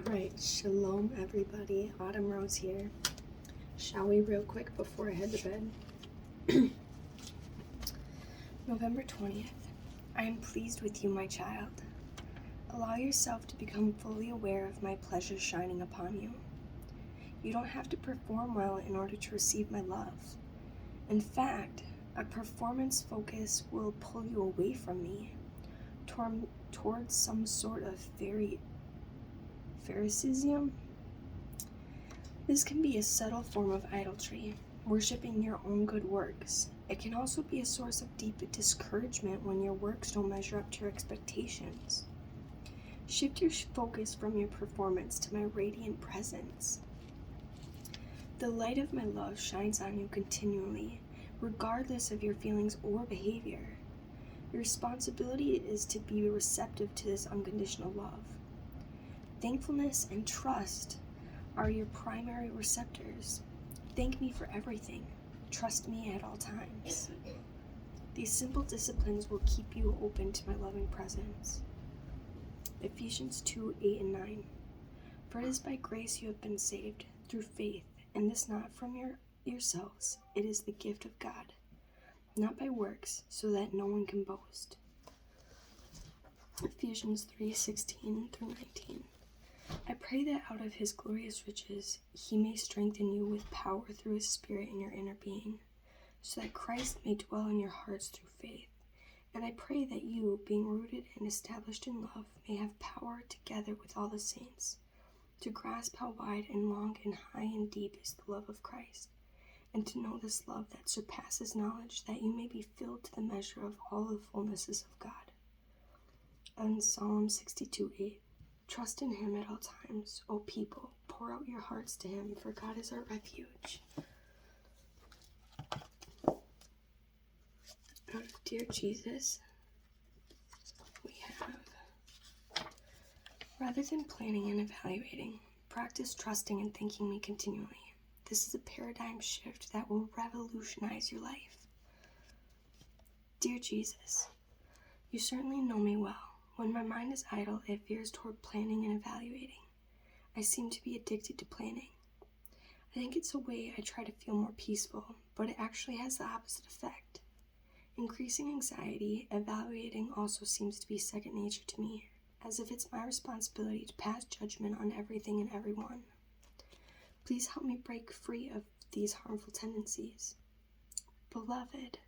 Alright, shalom everybody, Autumn Rose here. Shall we real quick before I head to bed? November 20th. I am pleased with you, my child. Allow yourself to become fully aware of my pleasure shining upon you. You don't have to perform well in order to receive my love. In fact, a performance focus will pull you away from me towards some sort of Phariseeism. This can be a subtle form of idolatry, worshiping your own good works. It can also be a source of deep discouragement when your works don't measure up to your expectations. Shift your focus from your performance to my radiant presence. The light of my love shines on you continually, regardless of your feelings or behavior. Your responsibility is to be receptive to this unconditional love. Thankfulness and trust are your primary receptors. Thank me for everything. Trust me at all times. These simple disciplines will keep you open to my loving presence. Ephesians 2:8-9. For it is by grace you have been saved, through faith, and this not from yourselves. It is the gift of God, not by works, so that no one can boast. Ephesians 3:16-19. I pray that out of his glorious riches he may strengthen you with power through his Spirit in your inner being, so that Christ may dwell in your hearts through faith. And I pray that you, being rooted and established in love, may have power together with all the saints to grasp how wide and long and high and deep is the love of Christ, and to know this love that surpasses knowledge, that you may be filled to the measure of all the fullnesses of God. And Psalm 62:8. Trust in him at all times, O people. Pour out your hearts to him, for God is our refuge. Out of Dear Jesus, we have, rather than planning and evaluating, practice trusting and thanking me continually. This is a paradigm shift that will revolutionize your life. Dear Jesus, you certainly know me well. When my mind is idle, it veers toward planning and evaluating. I seem to be addicted to planning. I think it's a way I try to feel more peaceful, but it actually has the opposite effect. Increasing anxiety, evaluating also seems to be second nature to me, as if it's my responsibility to pass judgment on everything and everyone. Please help me break free of these harmful tendencies. Beloved,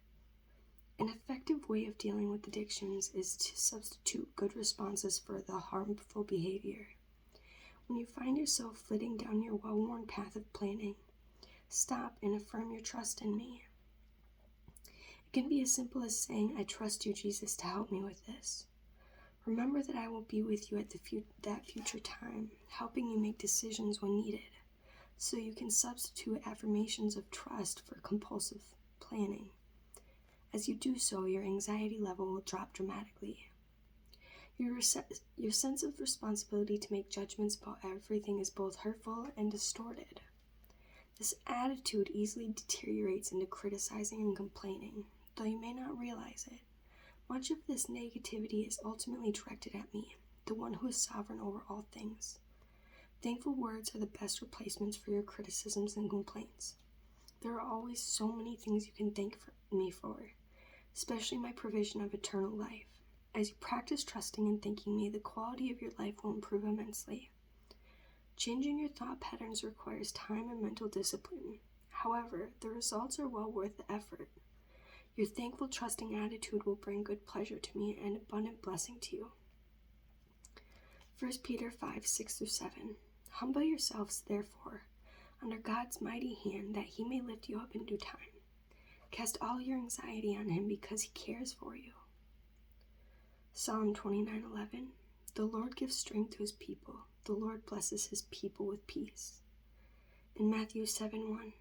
an effective way of dealing with addictions is to substitute good responses for the harmful behavior. When you find yourself flitting down your well-worn path of planning, stop and affirm your trust in me. It can be as simple as saying, I trust you, Jesus, to help me with this. Remember that I will be with you at that future time, helping you make decisions when needed, so you can substitute affirmations of trust for compulsive planning. As you do so, your anxiety level will drop dramatically. Your sense of responsibility to make judgments about everything is both hurtful and distorted. This attitude easily deteriorates into criticizing and complaining, though you may not realize it. Much of this negativity is ultimately directed at me, the one who is sovereign over all things. Thankful words are the best replacements for your criticisms and complaints. There are always so many things you can thank me for, especially my provision of eternal life. As you practice trusting and thanking me, the quality of your life will improve immensely. Changing your thought patterns requires time and mental discipline. However, the results are well worth the effort. Your thankful, trusting attitude will bring good pleasure to me and abundant blessing to you. 1 Peter 5:6-7. Humble yourselves, therefore, under God's mighty hand, that he may lift you up in due time. Cast all your anxiety on him, because he cares for you. Psalm 29:11. The Lord gives strength to his people. The Lord blesses his people with peace. In Matthew 7:1.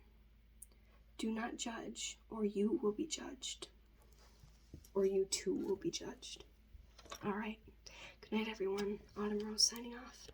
Do not judge, or you will be judged. Or you too will be judged. All right. Good night, everyone. Autumn Rose signing off.